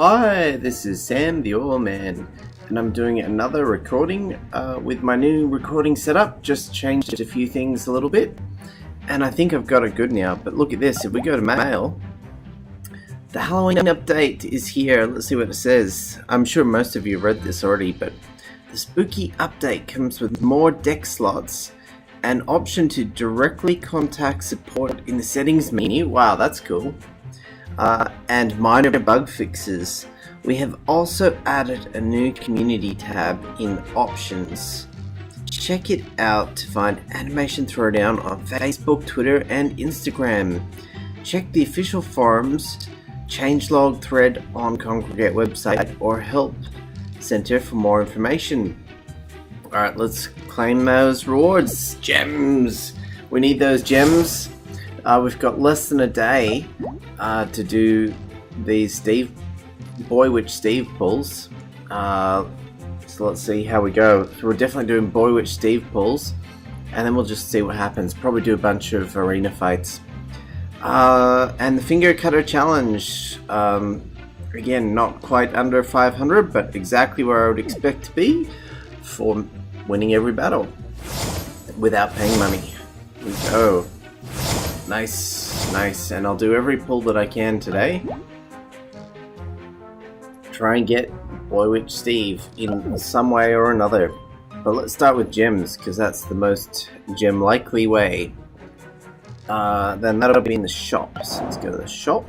Hi, this is Sam the Oil Man, and I'm doing another recording with my new recording setup. Just changed a few things a little bit, and I think I've got it good now. But look at this, if we go to mail, the Halloween update is here. Let's see what it says. I'm sure most of you read this already, but the spooky update comes with more deck slots, an option to directly contact support in the settings menu. Wow, that's cool. And minor bug fixes. We have also added a new community tab in options. Check it out to find Animation Throwdown on Facebook, Twitter, and Instagram. Check the official forums, changelog thread on Congregate website, or help center for more information. Alright, let's claim those rewards. Gems! We need those gems. We've got less than a day to do these Boy Witch Steve pulls. So let's see how we go. So we're definitely doing Boy Witch Steve pulls, and then we'll just see what happens. Probably do a bunch of arena fights. And the Finger Cutter Challenge. Again, not quite under 500, but exactly where I would expect to be for winning every battle without paying money. Here we go. Nice, nice, and I'll do every pull that I can today. Try and get Boy Witch Steve in some way or another. But let's start with gems, because that's the most gem-likely way. Then that'll be in the shop. So let's go to the shop.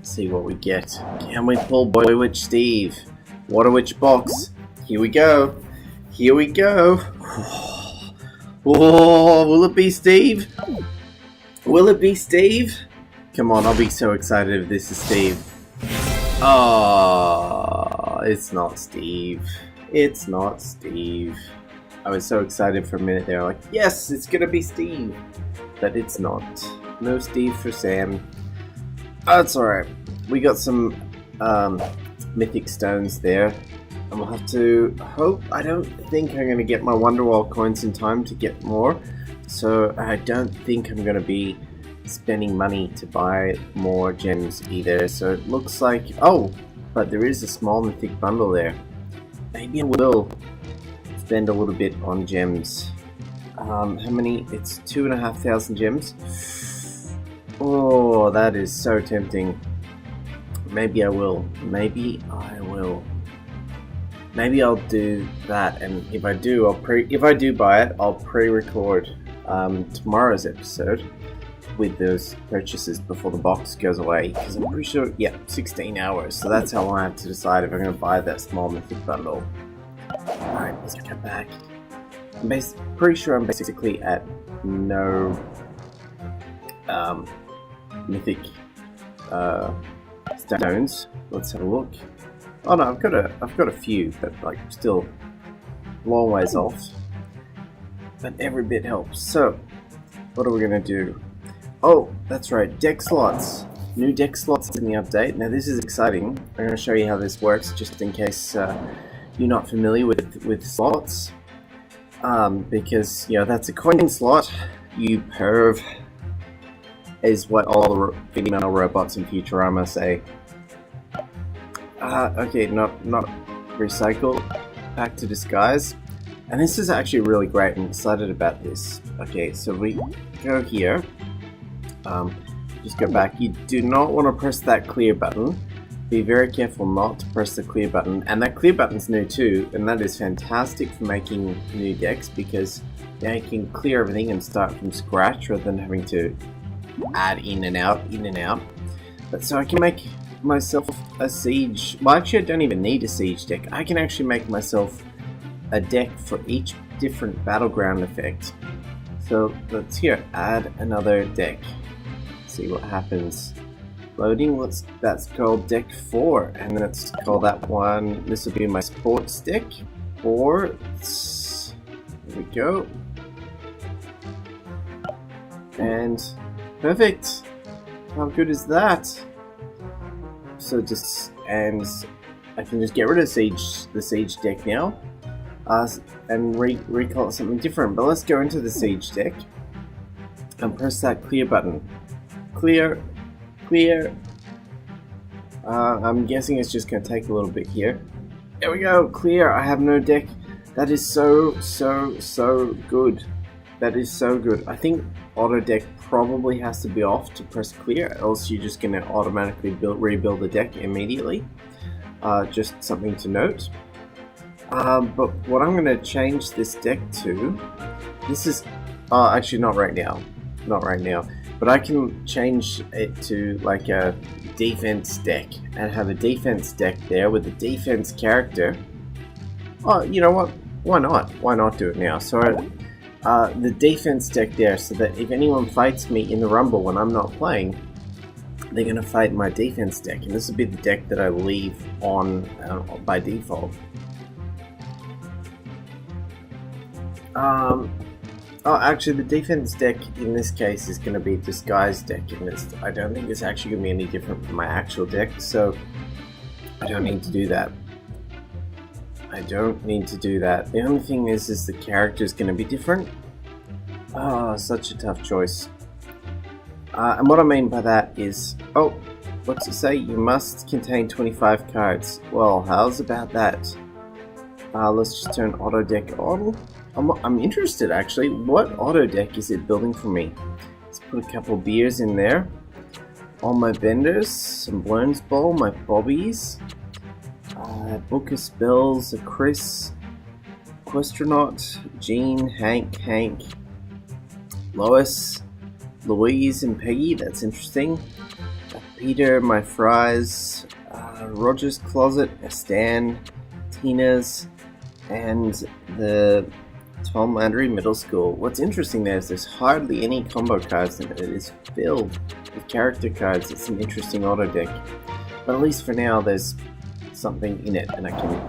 See what we get. Can we pull Boy Witch Steve? Water Witch box. Here we go. Here we go. Oh, will it be Steve? Will it be Steve? Come on, I'll be so excited if this is Steve. Oh, it's not Steve. It's not Steve. I was so excited for a minute there, like, yes, it's gonna be Steve. But it's not. No Steve for Sam. Oh, it's alright. We got some mythic stones there. And we'll have to hope. I don't think I'm gonna get my Wonderwall coins in time to get more. So I don't think I'm going to be spending money to buy more gems either. So it looks like... Oh! But there is a small mythic bundle there. Maybe I will spend a little bit on gems. How many? It's 2,500 gems. Oh, that is so tempting. Maybe I will. Maybe I will. Maybe I'll do that, and if I do, if I do buy it, I'll pre-record tomorrow's episode with those purchases before the box goes away, because I'm pretty sure, yeah, 16 hours, so that's how long I have to decide if I'm going to buy that small mythic bundle. Alright, let's get back. I'm pretty sure I'm basically at no mythic stones. Let's have a look. Oh no, I've got a few, but like still long ways off. But every bit helps. So, what are we gonna do? Oh, that's right, deck slots. New deck slots in the update. Now this is exciting. I'm gonna show you how this works, just in case you're not familiar with slots. Because that's a coin slot. You perv, is what all the female robots in Futurama say. Okay, not recycle, back to disguise. And this is actually really great. I'm excited about this. Okay, so we go here. Just go back. You do not want to press that clear button. Be very careful not to press the clear button. And that clear button's new too, and that is fantastic for making new decks, because now you can clear everything and start from scratch rather than having to add in and out. But so I can make myself a siege. Well, actually, I don't even need a siege deck. I can actually make myself a deck for each different battleground effect. So let's add another deck. See what happens. Loading. That's called deck 4, and then let's call that one. This will be my sports deck. Sports. There we go. And perfect. How good is that? So and I can just get rid of the siege deck now, and recall it something different. But let's go into the siege deck and press that clear button. Clear, I'm guessing it's just going to take a little bit here. There we go, clear. I have no deck. That is so good. That is so good. I think auto deck probably has to be off to press clear, else you're just going to automatically rebuild the deck immediately. Just something to note. But what I'm going to change this deck to, this is, actually not right now, but I can change it to like a defense deck and have a defense deck there with a defense character. Oh, you know what? Why not? Why not do it now? So the defense deck there, so that if anyone fights me in the Rumble when I'm not playing, they're going to fight my defense deck, and this will be the deck that I leave on by default. Oh, actually, the defense deck in this case is going to be a disguise deck, and I don't think it's actually going to be any different from my actual deck, so I don't need to do that. The only thing is the character is going to be different. Oh, such a tough choice. And what I mean by that is, oh, what's it say? You must contain 25 cards. Well, how's about that? Let's just turn auto deck on. I'm interested actually. What auto deck is it building for me? Let's put a couple beers in there. All my benders, some Blown's Bowl, my bobbies, book of spells, a Chris, Questronaut, Jean, Hank, Lois, Louise, and Peggy. That's interesting. Peter, my fries, Roger's Closet, a Stan, Tina's, and the Tom Landry Middle School. What's interesting there is there's hardly any combo cards in it. It is filled with character cards. It's an interesting auto deck. But at least for now, there's something in it and I can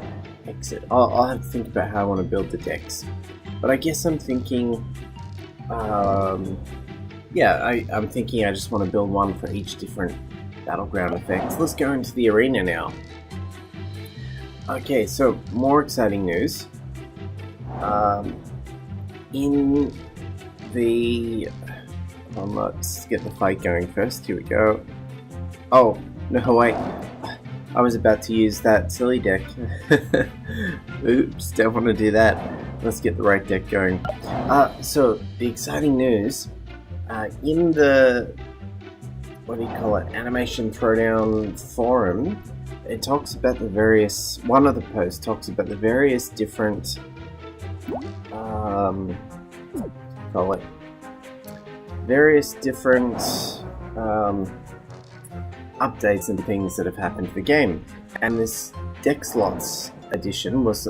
exit. I'll have to think about how I want to build the decks. But I guess I'm thinking, yeah, I'm thinking I just want to build one for each different battleground effects. Let's go into the arena now. Okay, so more exciting news. In the... let's get the fight going first. Here we go. Oh, no, wait. I was about to use that silly deck. Oops, don't want to do that. Let's get the right deck going. So, the exciting news, in the, what do you call it, Animation Throwdown forum, it talks about the various, one of the posts talks about the various different, updates and things that have happened to the game. And this deck slots edition was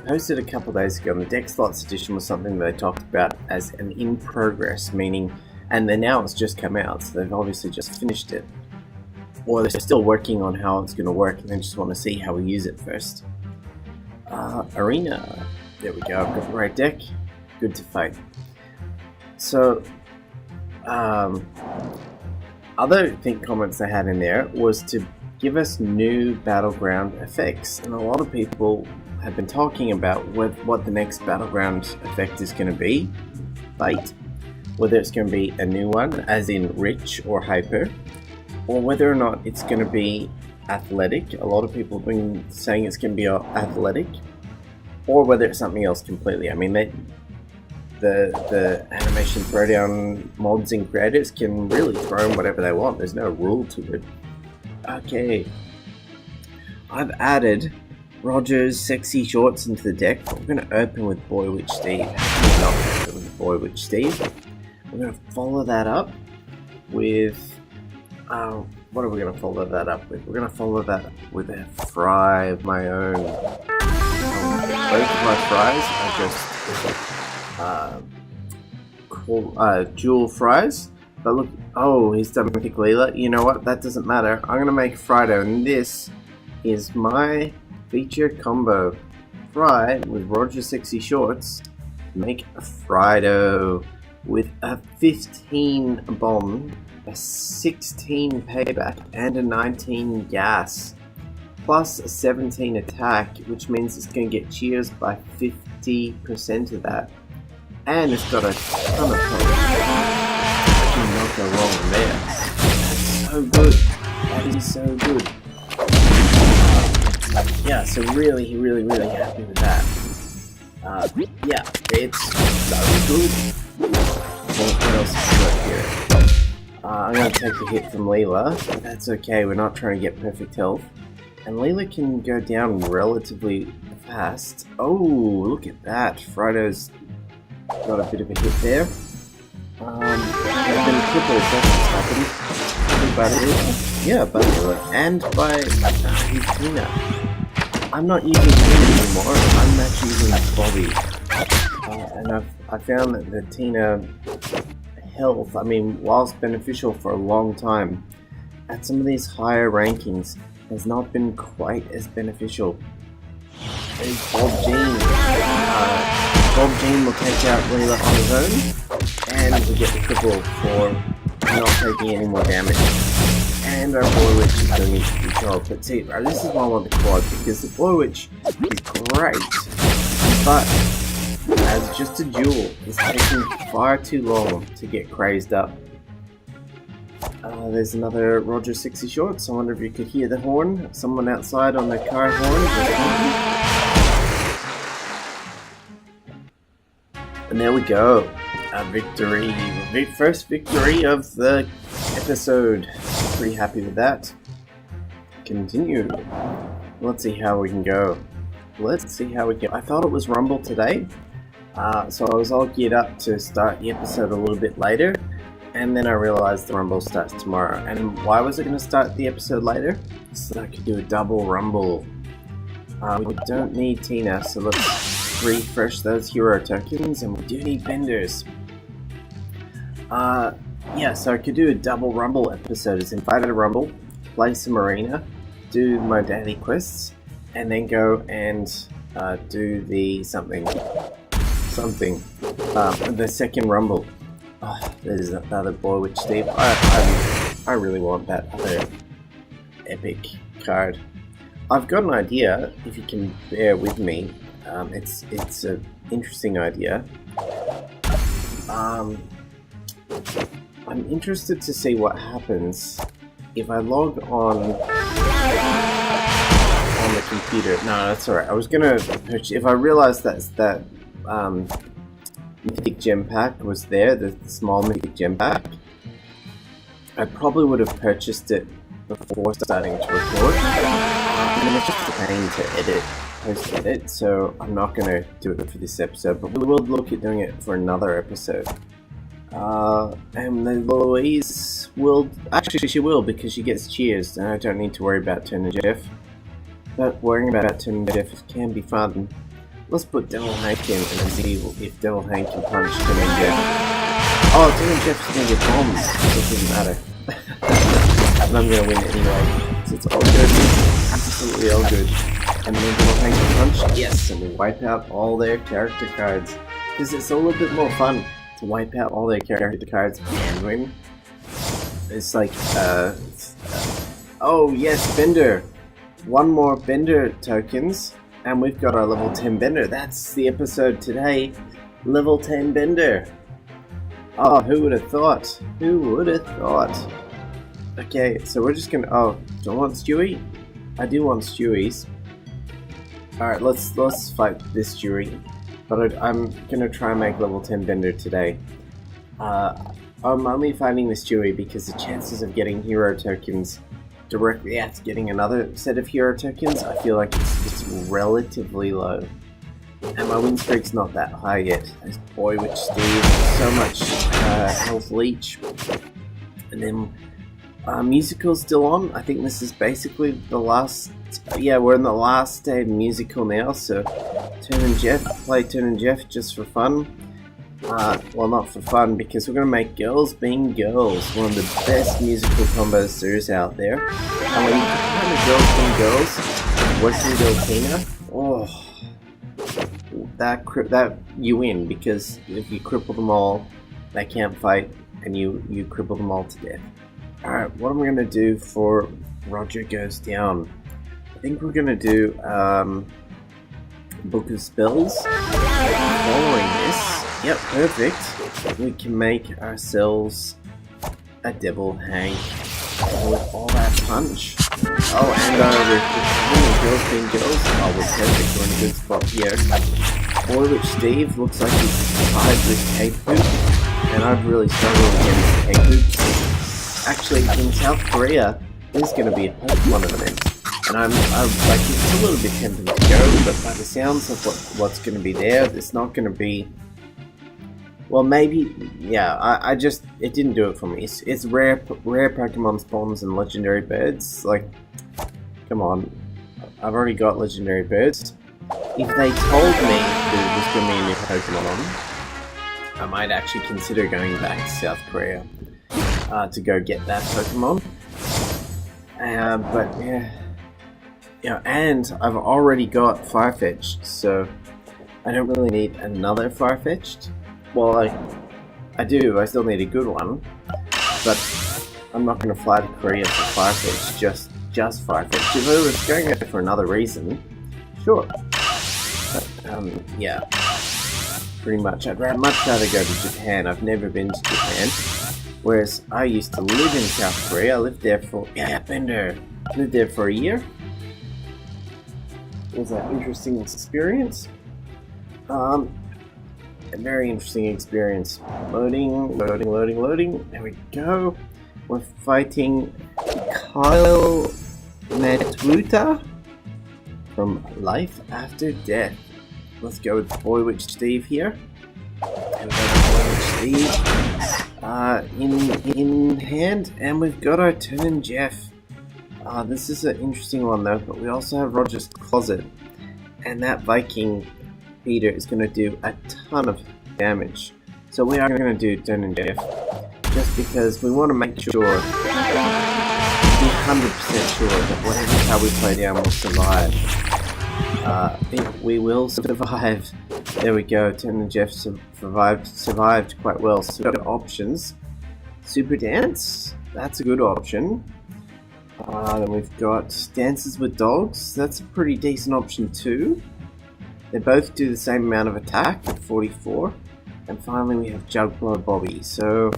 posted a couple days ago, and the deck slots edition was something that they talked about as an in progress, meaning, and then now it's just come out, so they've obviously just finished it, or they're still working on how it's going to work and they just want to see how we use it first. Arena, there we go. I've got the right deck, good to fight. So other comments they had in there was to give us new battleground effects, and a lot of people have been talking about what the next battleground effect is going to be. Fight, whether it's going to be a new one, as in rich or hyper, or whether or not it's going to be athletic. A lot of people have been saying it's going to be athletic, or whether it's something else completely. I mean, the Animation Throwdown mods and creators can really throw in whatever they want. There's no rule to it. Okay, I've added Roger's sexy shorts into the deck. We're going to open with Boy Witch Steve. Not open with Boy Witch Steve. We're going to follow that up with... what are we going to follow that up with? We're going to follow that up with a fry of my own. Both of my fries are just jewel fries. But look, oh, he's done Mythic Leela. You know what? That doesn't matter. I'm going to make Frido, and this is my feature combo. Fry with Roger's sexy shorts. Make a Frido with a 15 bomb, a 16 payback, and a 19 gas, plus a 17 attack, which means it's going to get cheers by 50% of that. And it's got a ton of points. Not go wrong there. That's so good. That is so good. Yeah, so really happy with that. Yeah, it's so good. What else is good here? I'm going to take the hit from Leela, but that's okay, we're not trying to get perfect health. And Leela can go down relatively fast. Oh, look at that. Frodo's got a bit of a hit there. I've been crippled, that's what's happened. By yeah, by and by his Tina. I'm not using Tina anymore, I'm actually using Bobby. And I found that the Tina health, I mean, whilst beneficial for a long time, at some of these higher rankings, has not been quite as beneficial. There's Bob Jean. Bob Jean will take out Leela on his own, and we get the cripple for not taking any more damage. And our Boy Witch is doing his control. But see, this is why I want the quad, because the Boy Witch is great, but as just a duel, it's taking far too long to get crazed up. There's another Roger 60 Shorts. I wonder if you could hear the horn. Someone outside on the car horn. And there we go. A victory. First victory of the episode. Pretty happy with that. Continue. Let's see how we can go. I thought it was Rumble today. So I was all geared up to start the episode a little bit later. And then I realized the Rumble starts tomorrow. And why was I going to start the episode later? So that I could do a double Rumble. We don't need Tina, so let's refresh those hero tokens. And we do need Benders. Yeah, so I could do a double Rumble episode. It's invited a Rumble, play some arena, do my daily quests, and then go and do the the second Rumble. Oh, there's another Boy Witch Steve. I really want that other epic card. I've got an idea, if you can bear with me. It's an interesting idea. I'm interested to see what happens if I log on the computer. No, that's alright. I was gonna purchase, if I realized that Mythic Gem Pack was there, the small Mythic Gem Pack, I probably would have purchased it before starting to record. I mean, it's just a pain to edit, post-edit, so I'm not going to do it for this episode, but we will look at doing it for another episode. And then Louise will, actually she will, because she gets cheers, and I don't need to worry about Turner Jeff. But worrying about Turner Jeff can be fun. Let's put Devil Hank in and see if Devil Hank can punch Turner Jeff. Oh, Turner Jeff's gonna get bombs, so it doesn't matter. And I'm gonna win anyway, so it's all good. Absolutely all good. And then Devil Hank can punch, yes, and we wipe out all their character cards. Because it's a little bit more fun to wipe out all their character cards and win. It's like, oh yes, Bender! One more Bender tokens, and we've got our level 10 Bender. That's the episode today, level 10 Bender. Oh, who would have thought? Who would have thought? Okay, so we're just gonna, oh, do I want Stewie? I do want Stewie's. Alright, let's fight this Stewie. But I'm gonna try and make level 10 Bender today. I'm only fighting the Stewie because the chances of getting hero tokens directly after getting another set of hero tokens, I feel like it's relatively low. And my win streak's not that high yet. There's Boy Witch Steve, so much health leech. And then musical's still on. I think this is basically the last, yeah, we're in the last day of musical now, so Turn and Jeff, play Turn and Jeff just for fun. Well, not for fun, because we're going to make Girls Being Girls, one of the best musical combos there is out there. And when you kind of Girls Being Girls, Western Girl Tina, oh, that you win, because if you cripple them all, they can't fight, and you cripple them all to death. Alright, what am I going to do for Roger Goes Down? I think we're going to do Book of Spells. Following this, yep, perfect. We can make ourselves a Devil Hank with all that punch. Oh, and our Girls being girls. Oh, we're perfect. We're in a good spot here. Boy Witch Steve looks like he's tied with K-Poop, and I've really struggled against K-Poop. Actually, in South Korea, there's going to be a Pokemon event, and I'm like, it's a little bit tempting to go, but by the sounds of what's going to be there, it's not going to be. Well, maybe, yeah. It didn't do it for me. It's rare Pokemon spawns and legendary birds. Like, come on, I've already got legendary birds. If they told me there was going to be a new Pokemon, I might actually consider going back to South Korea to go get that Pokemon. But yeah, and I've already got Farfetch'd, so I don't really need another Farfetch'd. Well, I do. I still need a good one, but I'm not going to fly to Korea for Farfetch'd, just Farfetch'd. If I was going there for another reason, sure. But, yeah, pretty much. I'd much rather go to Japan. I've never been to Japan. Whereas I used to live in South Korea. I lived there for, lived there for a year. It was an interesting experience. A very interesting experience. Loading. There we go. We're fighting Kyle Matwuta from Life After Death. Let's go with Boy Witch Steve here. And we got Boy Witch Steve in hand, and we've got our Turn Jeff. This is an interesting one though, but we also have Roger's Closet, and that Viking Peter is going to do a ton of damage. So we are going to do Turn Jeff, just because we want to make sure, be 100% sure that whatever how we play down will survive. We will survive. There we go. Turn and Jeff survived quite well. So we've got options. Super Dance. That's a good option. Then we've got Dances with Dogs. That's a pretty decent option too. They both do the same amount of attack at 44. And finally we have Juggler Bobby. So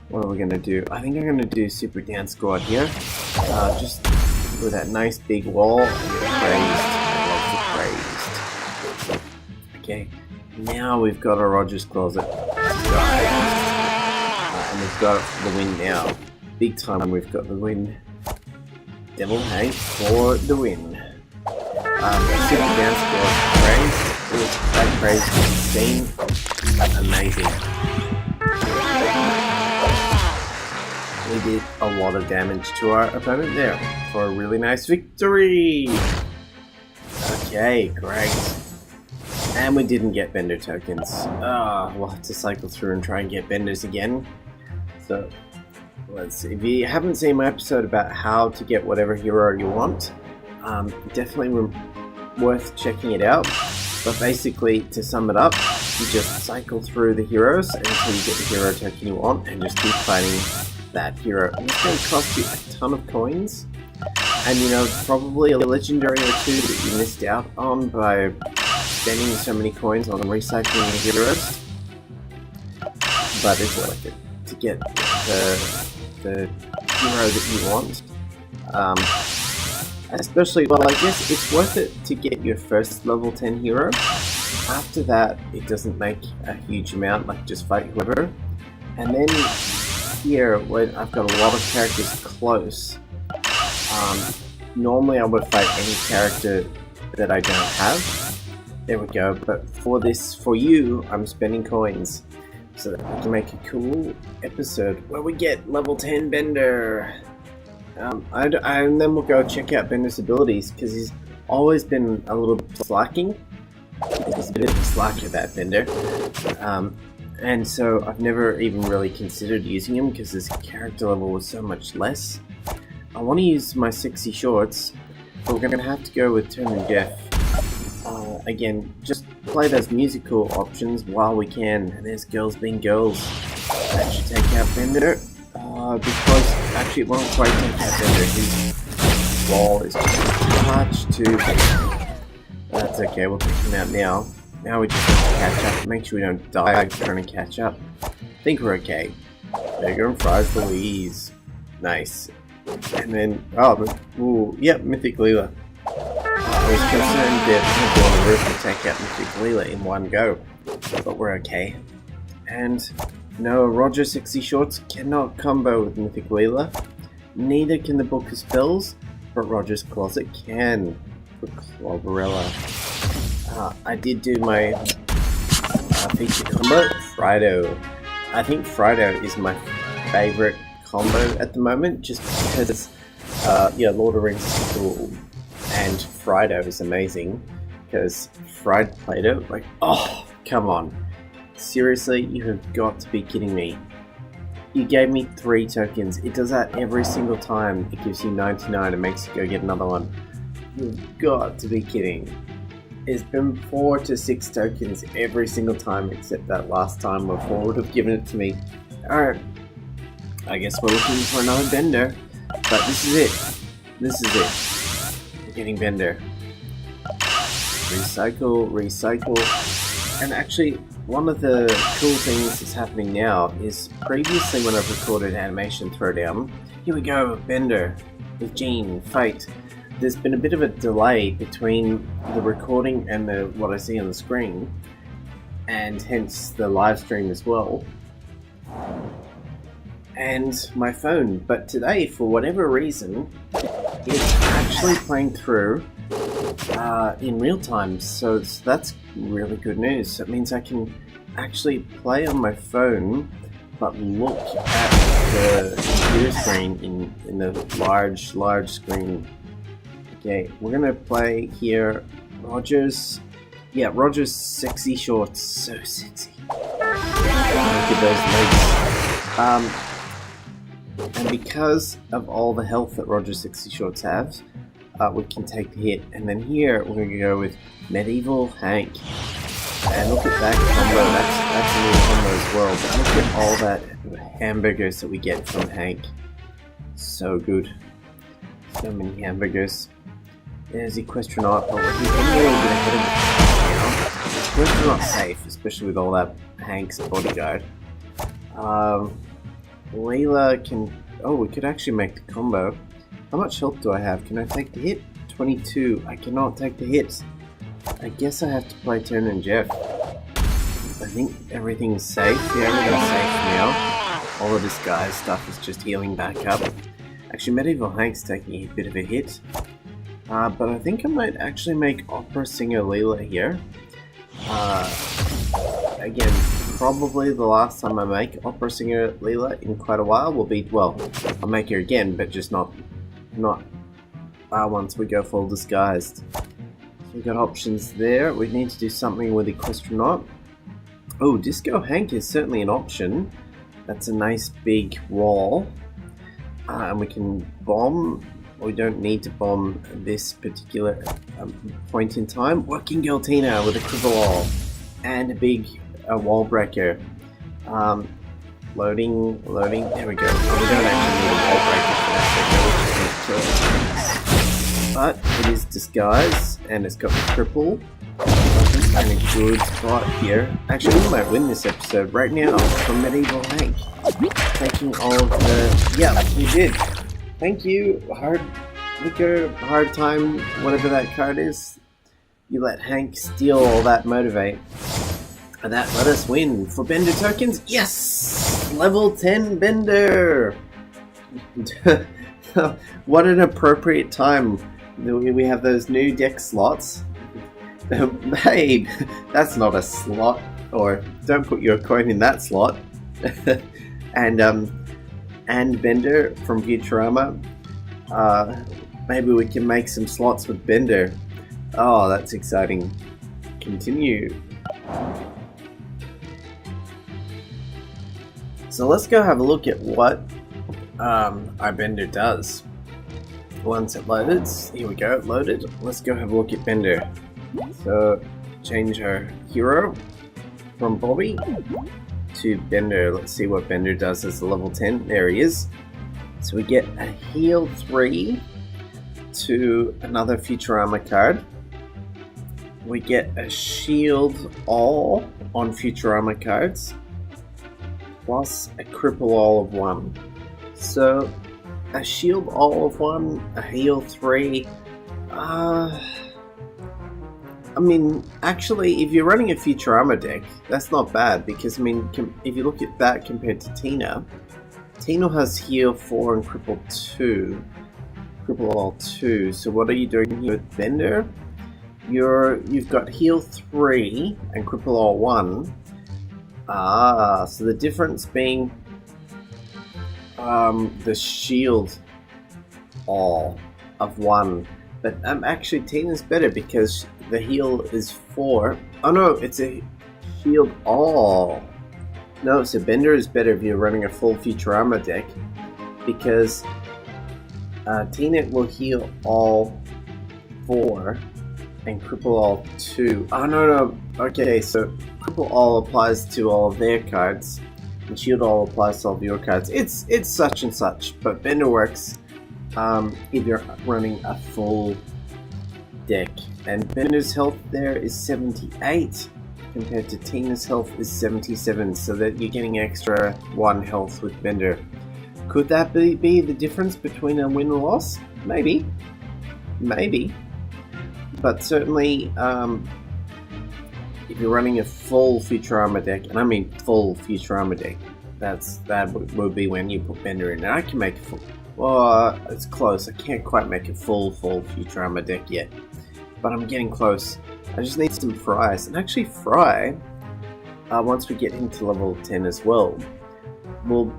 what are we going to do? I think I'm going to do Super Dance Squad here. Just with that nice big wall and praised. Okay, now we've got a Roger's Closet. And we've got it for the win now. Big time we've got the win. Devil Hate for the win. Super Dance Squad praised. That praise was insane. Amazing. We did a lot of damage to our opponent there for a really nice victory. Okay, great. And we didn't get Bender tokens. We'll have to cycle through and try and get Benders again. So, let's see. If you haven't seen my episode about how to get whatever hero you want, definitely worth checking it out. But basically, to sum it up, you just cycle through the heroes until you get the hero token you want and just keep fighting that hero. And it's going to cost you a ton of coins. And you know, probably a legendary or two that you missed out on by spending so many coins on recycling your heroes. But it's worth it to get the hero that you want. Especially, well, I guess it's worth it to get your first level 10 hero. After that, it doesn't make a huge amount, like just fight whoever. And then here, when I've got a lot of characters close, normally I would fight any character that I don't have. There we go. But for you, I'm spending coins so that we can make a cool episode where we get level 10 Bender. And then we'll go check out Bender's abilities, because he's always been a little bit slacking. He's a bit of a slacker, that Bender. And so I've never even really considered using him because his character level was so much less. I want to use my sexy shorts, but we're going to have to go with Turn and Jeff. Again, just play those musical options while we can. And there's Girls Being Girls. That should take out Bender. Because actually it won't quite take out Bender. His wall is just much too big. That's okay, we'll take him out now. Now we just have to catch up. Make sure we don't die trying to catch up. I think we're okay. Burger and Fries Louise. Nice. And then, yep, Mythic Leela. was concerned that we'd go on the roof and take out Mythic Leela in one go, but we're okay. And no, Roger 60 Shorts cannot combo with Mythic Leela. Neither can the Book of Spells, but Roger's Closet can for Clobarella. I did do my feature combo, Frido. I think Frido is my favorite combo at the moment, just because Lord of the Rings is cool, and Frido is amazing, because Fried played it, like, oh, come on. Seriously, you have got to be kidding me. You gave me 3 tokens. It does that every single time. It gives you 99 and makes you go get another one. You've got to be kidding. It's been 4 to 6 tokens every single time except that last time where 4 would have given it to me. Alright. I guess we're looking for another Bender. But this is it. This is it. We're getting Bender. Recycle, recycle. And actually, one of the cool things that's happening now is previously when I've recorded animation throwdown, here we go, Bender with Jean, fight. There's been a bit of a delay between the recording and what I see on the screen, and hence the live stream as well, and my phone. But today, for whatever reason, it's actually playing through in real time, so that's really good news. That means I can actually play on my phone but look at the computer screen in the large screen. Okay, we're gonna play here Roger's sexy shorts. So sexy. Look at those legs. And because of all the health that Roger's sexy shorts have, we can take the hit. And then here we're gonna go with Medieval Hank. And look at that combo. That's a new combo as well. But look at all that hamburgers that we get from Hank. So good. So many hamburgers. There's Equestronaut, but he's getting a little bit ahead of the now. Equestronaut's safe, especially with all that Hank's bodyguard. Leela can... Oh, we could actually make the combo. How much health do I have? Can I take the hit? 22. I cannot take the hit. I guess I have to play Turn and Jeff. I think everything's safe. Yeah, everything's safe now. All of this guy's stuff is just healing back up. Actually, Medieval Hank's taking a bit of a hit. But I think I might actually make Opera Singer Leela here. Again, probably the last time I make Opera Singer Leela in quite a while will be, well, I'll make her again, but just not once we go full disguised. So we've got options there. We need to do something with Equestronaut. Oh, Disco Hank is certainly an option. That's a nice big wall. And we can bomb. We don't need to bomb this particular point in time. Working Girl Tina with a cripple wall and a big wall breaker. Loading. There we go. Oh, we don't actually need a wall breaker for that, so we just need to kill it. But it is disguise, and it's got the cripple. And a good spot here. Actually, we might win this episode right now from Medieval Hank. Taking all of the... Yeah, we did. Thank you, Hard Liquor, Hard Time, whatever that card is. You let Hank steal all that Motivate. And that let us win for Bender tokens. Yes! Level 10 Bender! What an appropriate time. We have those new deck slots. Babe, that's not a slot. Or don't put your coin in that slot. And Bender from Futurama. Maybe we can make some slots with Bender. Oh, that's exciting. Continue. So let's go have a look at what our Bender does. Once it loads, here we go, loaded. Let's go have a look at Bender. So change our hero from Bobby to Bender. Let's see what Bender does as a level 10. There he is. So we get a heal 3 to another Futurama card. We get a shield all on Futurama cards, plus a cripple all of 1. So a shield all of 1, a heal 3. I mean, actually, if you're running a Futurama deck, that's not bad because, I mean, if you look at that compared to Tina, Tina has heal 4 and cripple 2. Cripple all 2. So what are you doing here with Bender? You've got heal 3 and cripple all 1. Ah, so the difference being the shield all of 1. But actually Tina's better because the heal is 4. Oh no, it's a shield all. No, so Bender is better if you're running a full Futurama deck because Tina will heal all 4 and cripple all 2. Oh no. Okay, so cripple all applies to all of their cards and shield all applies to all of your cards. It's such and such, but Bender works if you're running a full deck. And Bender's health there is 78 compared to Tina's health is 77, so that you're getting extra 1 health with Bender. Could that be the difference between a win and loss? Maybe. But certainly, if you're running a full Futurama deck, and I mean full Futurama deck, that would be when you put Bender in. And I can make a full. Well, it's close. I can't quite make a full Futurama deck yet, but I'm getting close. I just need some Fries, and actually Fry, once we get into level 10 as well, will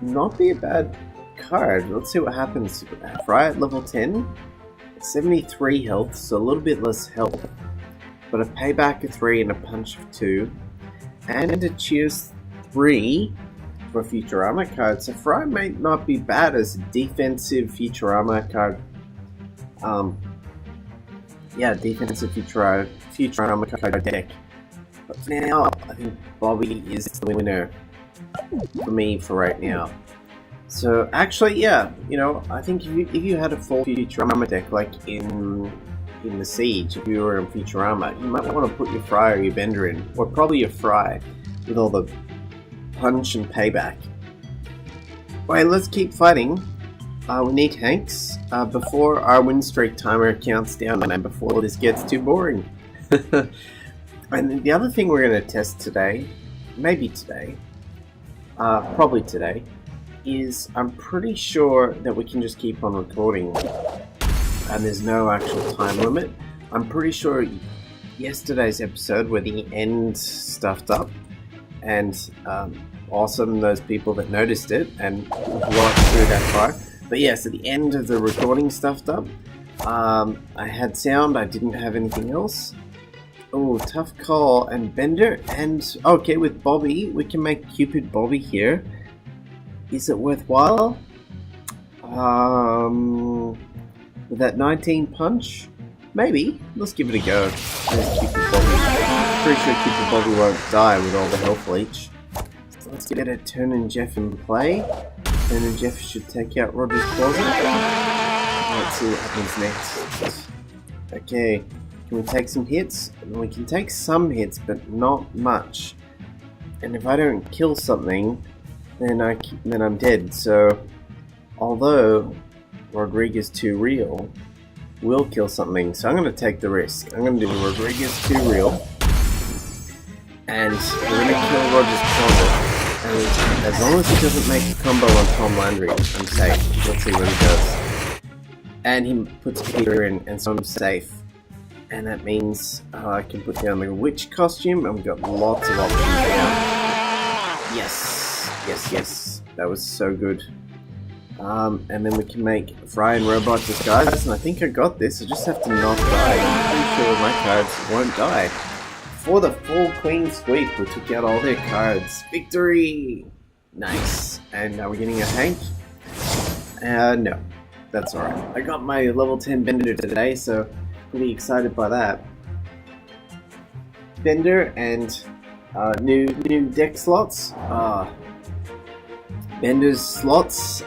not be a bad card. Let's see what happens. Fry at level 10, 73 health, so a little bit less health, but a payback of 3 and a punch of 2, and a cheers 3 for Futurama card. So Fry may not be bad as a defensive Futurama card. Defensive Futurama card deck. But for now, I think Bobby is the winner for me for right now. So actually, yeah, I think if you had a full Futurama deck like in the Siege, if you were in Futurama, you might want to put your Fry or your Bender in, or probably your Fry with all the punch and payback. Alright, let's keep fighting. We need Hanks before our win streak timer counts down and before this gets too boring. And the other thing we're going to test today, maybe today, probably today, is I'm pretty sure that we can just keep on recording and there's no actual time limit. I'm pretty sure yesterday's episode where the end stuffed up, and awesome those people that noticed it and watched through that far. But yes, at the end of the recording stuffed up. I had sound, I didn't have anything else. Oh, tough call. And Bender, and okay, with Bobby, we can make Cupid Bobby here. Is it worthwhile? With that 19 punch? Maybe. Let's give it a go. There's Cupid Bobby. Pretty sure Cupid Bobby won't die with all the health leech. So let's get a Turn and Jeff in play. Turn and Jeff should take out Roger's Closet. Let's see what happens next. Okay, can we take some hits? We can take some hits, but not much. And if I don't kill something, then I'm dead. So, although Rodriguez 2 real will kill something, so I'm going to take the risk. I'm going to do Rodriguez 2 real, and we're going to kill Roger's Closet. And as long as he doesn't make a combo on Tom Landry, I'm safe. Let's see what he does. And he puts Peter in, and so I'm safe. And that means I can put down the witch costume, and we've got lots of options now. Yes. That was so good. And then we can make Fry and Robot Disguise, and I think I got this. I just have to not die. I'm pretty sure my cards won't die. For the full Queen sweep, we took out all their cards. Victory! Nice. And now we're getting a Hank. No. That's alright. I got my level 10 Bender today, so pretty excited by that. Bender and new deck slots. Bender's slots.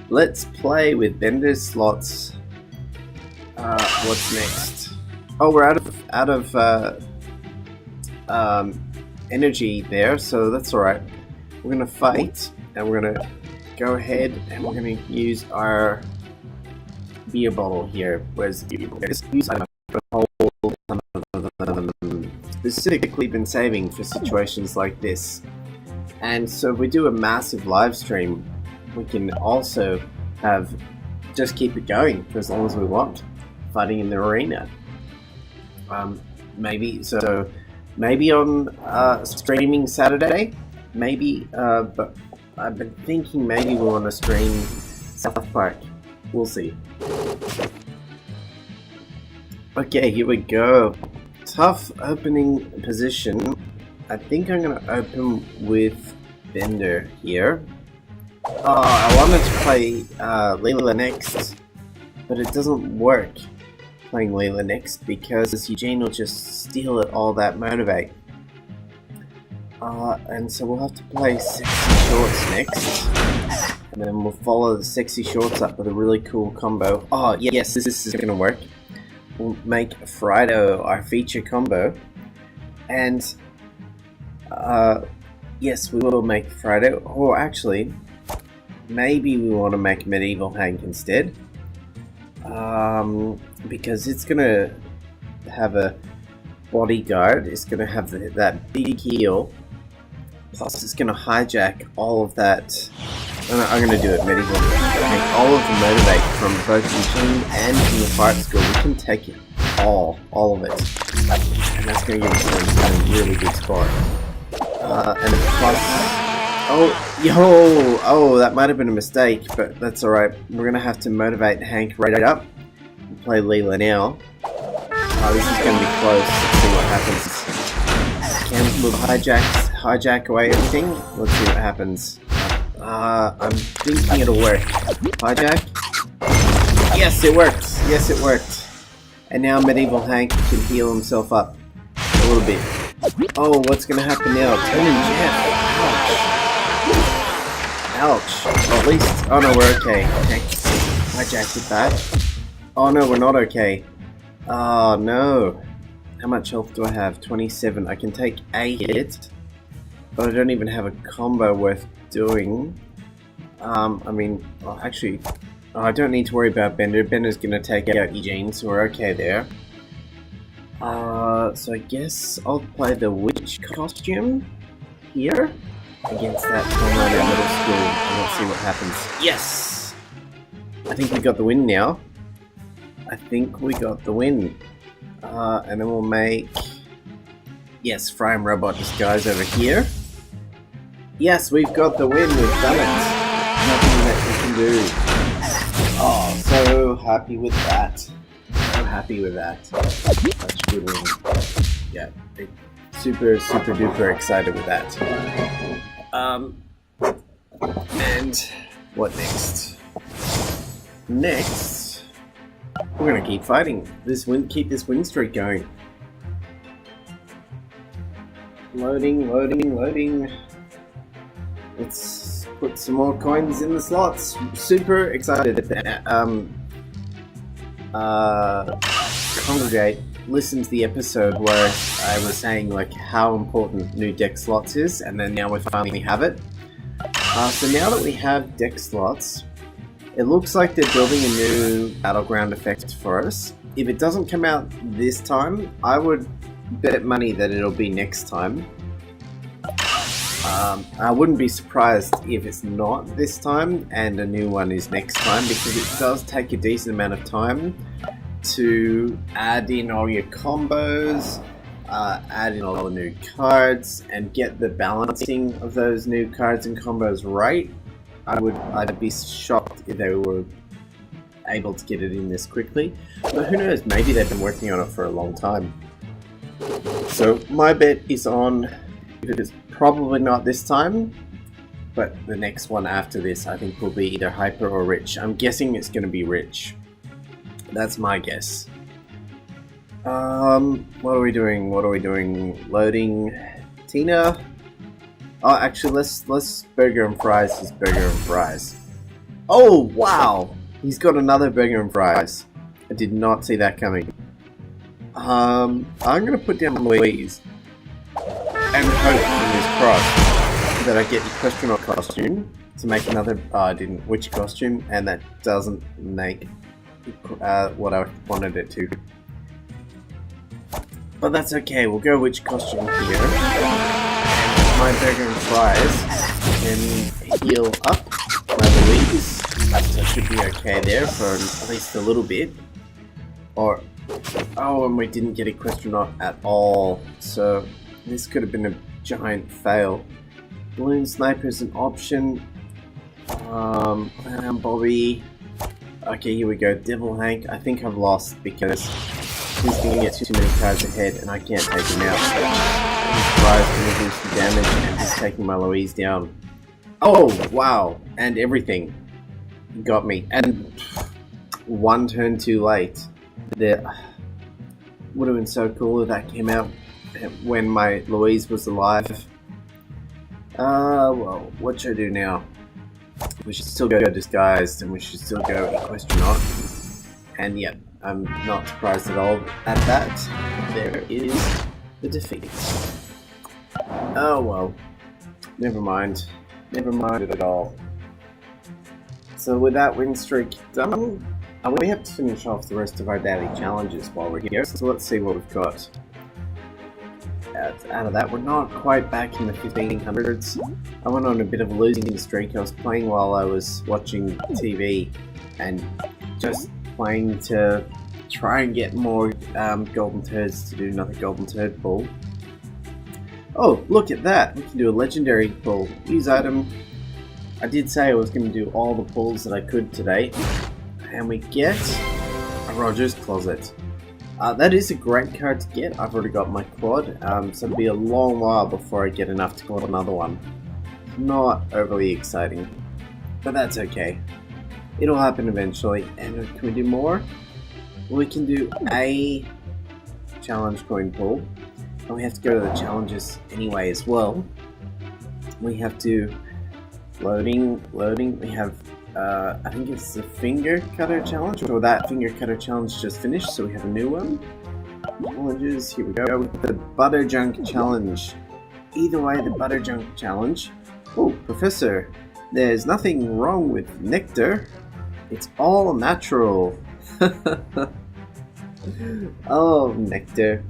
Let's play with Bender's slots. What's next? Oh, we're out of energy there, so that's alright. We're gonna fight, and we're gonna go ahead, and we're gonna use our beer bottle here. Where's the beer bottle? I've got a whole ton of them specifically been saving for situations like this. And so if we do a massive live stream, we can also just keep it going for as long as we want, fighting in the arena. Maybe on streaming Saturday, maybe, but I've been thinking maybe we'll want to stream South Park. We'll see. Okay, here we go. Tough opening position. I think I'm gonna open with Bender here. Oh, I wanted to play Leela next, but it doesn't work playing Leela next because Eugene will just steal it all that motivate. And so we'll have to play Sexy Shorts next, and then we'll follow the Sexy Shorts up with a really cool combo. Oh yes, this is gonna work. We'll make Frido our feature combo, and yes, we will make Frido, or actually, maybe we want to make Medieval Hank instead, because it's gonna have a bodyguard, it's gonna have that big heal, plus it's gonna hijack all of that. I'm gonna do it, Medieval Hank, all of the motivate from both Eugene and from the fight school. We can take it all of it, and that's gonna give us a really good score. And plus, oh, that might have been a mistake, but that's alright. We're gonna have to motivate Hank right up. We'll play Leela now. This is gonna be close. Let's see what happens. Can we hijack away everything? Let's see what happens. I'm thinking it'll work. Hijack? Yes, it worked! Yes, it worked. And now Medieval Hank can heal himself up a little bit. Oh, what's gonna happen now? Tony and Jeff! Ouch! Ouch. At least... Oh no, we're okay. Hank hijacked it back. Oh no, we're not okay. Oh no. How much health do I have? 27. I can take a hit, but I don't even have a combo worth doing. I mean, well, actually, I don't need to worry about Bender. Bender's gonna take out Eugene, so we're okay there. So I guess I'll play the witch costume here against that online at middle school, and let's see what happens. Yes! I think we got the win now. I think we got the win. And then we'll make... Yes, Frame Robot Disguise over here. Yes, we've got the win, we've done it. Nothing that we can do. Oh, so happy with that. So happy with that. Such a good win. Yeah, super duper excited with that. And what next? Next, we're gonna keep fighting. Keep this win streak going. Loading. Let's put some more coins in the slots. Super excited. Congregate, listen to the episode where I was saying like how important new deck slots is, and then now we finally have it. So now that we have deck slots, it looks like they're building a new battleground effect for us. If it doesn't come out this time, I would bet money that it'll be next time. I wouldn't be surprised if it's not this time and a new one is next time, because it does take a decent amount of time to add in all your combos, add in all the new cards, and get the balancing of those new cards and combos right. I'd be shocked if they were able to get it in this quickly, but who knows, maybe they've been working on it for a long time. So my bet is on, if it's probably not this time, but the next one after this I think will be either Hyper or Rich. I'm guessing it's going to be Rich. That's my guess. What are we doing? Loading Tina. Oh, actually, let's Burger and Fries his Burger and Fries. Oh, wow! He's got another Burger and Fries. I did not see that coming. I'm gonna put down Louise and hope, fingers crossed, that I get the Questronaut costume to make another. I didn't. Witch costume, and that doesn't make what I wanted it to. But that's okay, we'll go which costume here. My burger and fries can heal up my Louise. So I should be okay there for at least a little bit. Or, oh, and we didn't get Equestronaut at all. So this could have been a giant fail. Balloon Sniper is an option. Bobby. Okay, here we go. Devil Hank. I think I've lost because he's going to get too many cards ahead and I can't take him out. His fries going to do some damage and he's taking my Louise down. Oh, wow. And everything. He got me. And one turn too late. That would have been so cool if that came out when my Louise was alive. Well, what should I do now? We should still go disguised and we should still go Equestronaut. And yeah, I'm not surprised at all at that. There is the defeat. Oh well. Never mind. Never mind it at all. So with that win streak done, we have to finish off the rest of our daily challenges while we're here. So let's see what we've got. Out of that, we're not quite back in the 1500s. I went on a bit of a losing streak. I was playing while I was watching TV and just playing to try and get more golden turds to do another golden turd pull. Oh, look at that! We can do a legendary pull. Use item. I did say I was going to do all the pulls that I could today. And we get a Roger's Closet. That is a great card to get. I've already got my quad, so it'll be a long while before I get enough to quad another one. Not overly exciting, but that's okay. It'll happen eventually. And can we do more? We can do a challenge coin pull. And we have to go to the challenges anyway as well. We have to... Loading. We have... I think it's the finger cutter challenge, or that finger cutter challenge just finished, so we have a new one. Challenges, here we go with the butter junk challenge. Either way, the butter junk challenge. Oh, Professor, there's nothing wrong with nectar. It's all natural. Oh, nectar.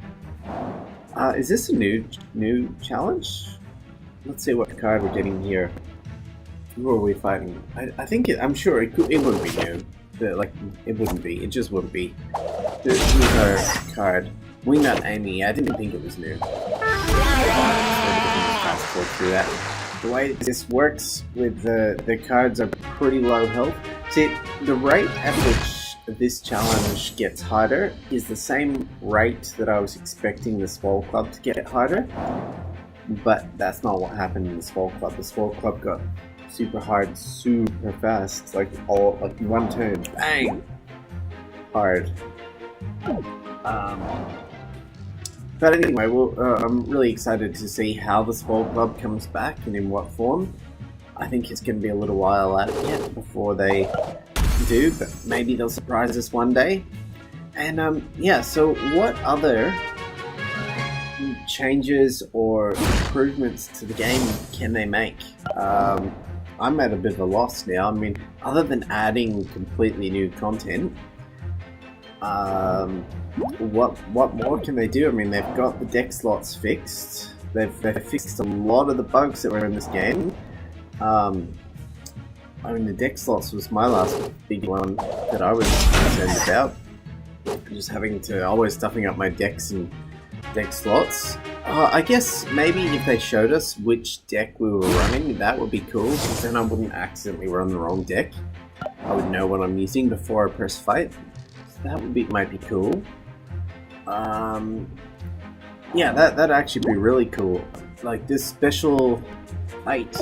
Is this a new challenge? Let's see what card we're getting here. Who are we fighting? I think I'm sure it wouldn't be new. It wouldn't be. It just wouldn't be. Here's our card. Wingnut Amy. I didn't think it was new. Fast forward through that. The way this works with the cards are pretty low health. See, the rate at which this challenge gets harder is the same rate that I was expecting the Swole Club to get harder. But that's not what happened in the Swole Club. The Swole Club got super hard, super fast, like one turn, bang, hard. But anyway, I'm really excited to see how the Swole Club comes back and in what form. I think it's going to be a little while out yet before they do, but maybe they'll surprise us one day. And yeah, so what other changes or improvements to the game can they make? I'm at a bit of a loss now. I mean, other than adding completely new content, what more can they do? I mean, they've got the deck slots fixed. They've fixed a lot of the bugs that were in this game. I mean, the deck slots was my last big one that I was concerned about. Just having to always stuffing up my decks and deck slots. I guess maybe if they showed us which deck we were running, that would be cool, because then I wouldn't accidentally run the wrong deck. I would know what I'm using before I press fight. So that might be cool. Yeah, that'd actually be really cool. Like this special fight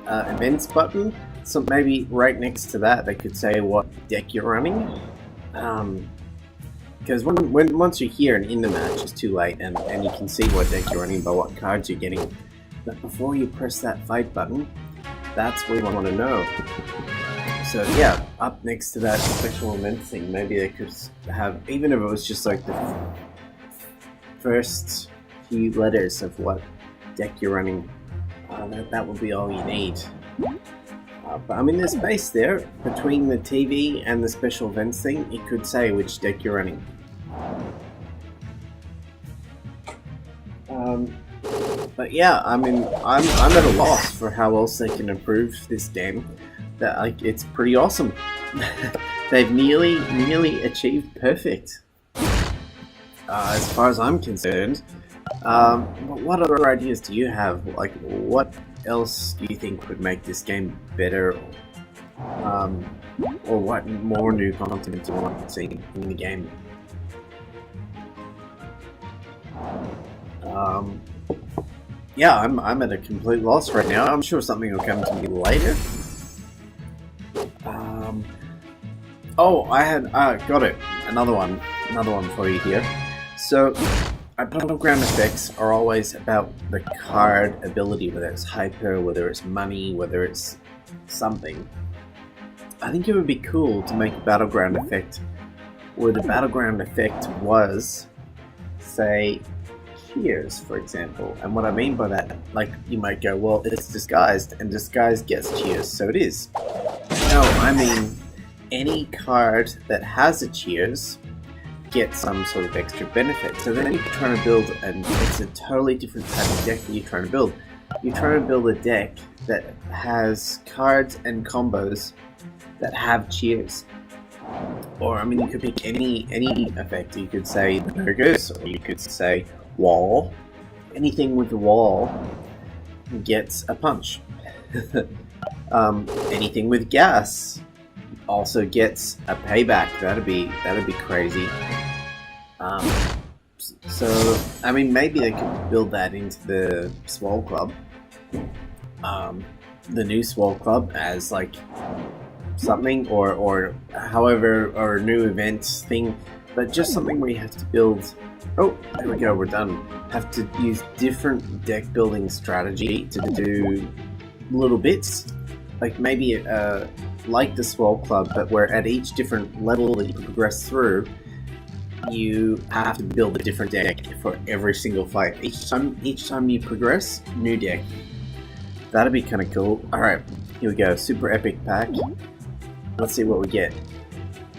events button. So maybe right next to that, they could say what deck you're running. Because once you're here and in the match, it's too late, and you can see what deck you're running by what cards you're getting. But before you press that fight button, that's what we want to know. So yeah, up next to that special event thing, maybe they could have, even if it was just like the first few letters of what deck you're running, that would be all you need. But I'm in the space there between the TV and the special events thing. It could say which deck you're running. But yeah, I mean, I'm at a loss for how else they can improve this game. That like it's pretty awesome. They've nearly achieved perfect, as far as I'm concerned. What other ideas do you have? Like, what else do you think would make this game better? Or what more new content do you want to see in the game? Yeah, I'm at a complete loss right now. I'm sure something will come to me later. Oh, I had got it. Another one for you here. So, battleground effects are always about the card ability, whether it's hyper, whether it's money, whether it's something. I think it would be cool to make a battleground effect where the battleground effect was, say, cheers, for example. And what I mean by that, like, you might go, well, it's disguised, and disguised gets cheers, so it is. No, I mean, any card that has a cheers gets some sort of extra benefit. So then you're trying to build, and it's a totally different type of deck that you're trying to build. You're trying to build a deck that has cards and combos that have cheers. Or, I mean, you could pick any effect. You could say burgers, or you could say wall. Anything with a wall gets a punch. Anything with gas also gets a payback. That'd be crazy. So I mean, maybe they could build that into the Swole Club, the new Swole Club, as like something, or however, or a new event thing, but just something where you have to build. Oh, there we go. We're done. Have to use different deck building strategy to do little bits, like maybe like the Swole Club, but where at each different level that you progress through, you have to build a different deck for every single fight. Each time you progress, new deck. That'd be kind of cool. Alright, here we go. Super epic pack. Let's see what we get.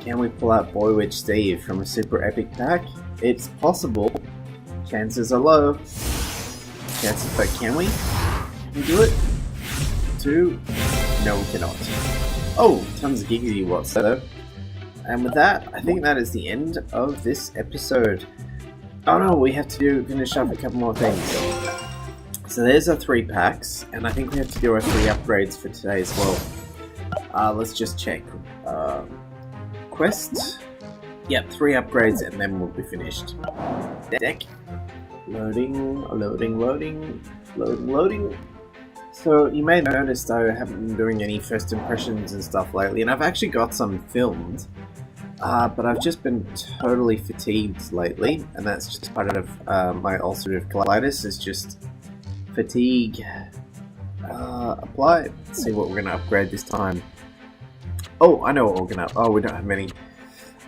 Can we pull out Boy Witch Steve from a super epic pack? It's possible. Chances are low. Chances, but can we? Can we do it? 2? No, we cannot. Oh, tons of giggity watts though. And with that, I think that is the end of this episode. Oh no, we have to finish up a couple more things. So there's our 3 packs, and I think we have to do our 3 upgrades for today as well. Let's just check. Quest. Yep, 3 upgrades and then we'll be finished. Deck. Loading. So you may have noticed I haven't been doing any first impressions and stuff lately, and I've actually got some filmed, but I've just been totally fatigued lately, and that's just part of my ulcerative colitis, is just fatigue. Apply. Let's see what we're going to upgrade this time. Oh, I know what we're going to... Oh, we don't have many.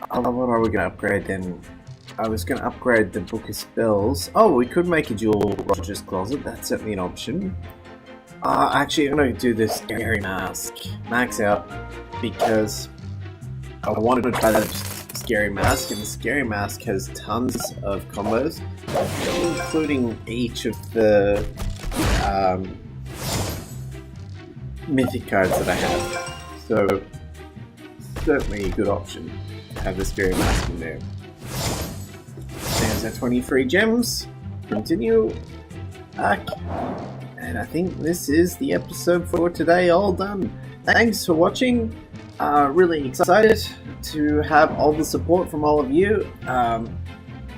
What are we going to upgrade then? I was going to upgrade the Book of Spells. Oh, we could make a dual Roger's Closet. That's certainly an option. Actually, I'm going to do this Scary Mask. Max out. Because I wanted to try that Scary Mask. And the Scary Mask has tons of combos. Including each of the mythic cards that I have. So, certainly a good option to have the Scary Mask in there. There's our 23 gems. Continue. Back. And I think this is the episode for today, all done. Thanks for watching. Really excited to have all the support from all of you.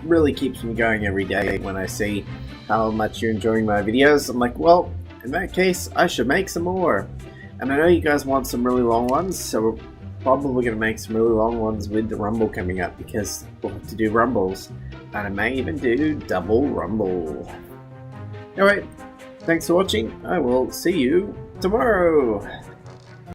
Really keeps me going every day when I see how much you're enjoying my videos. I'm like, well, in that case, I should make some more. And I know you guys want some really long ones, so we're probably going to make some really long ones with the Rumble coming up, because we'll have to do Rumbles. And I may even do double Rumble. Alright, thanks for watching. I will see you tomorrow.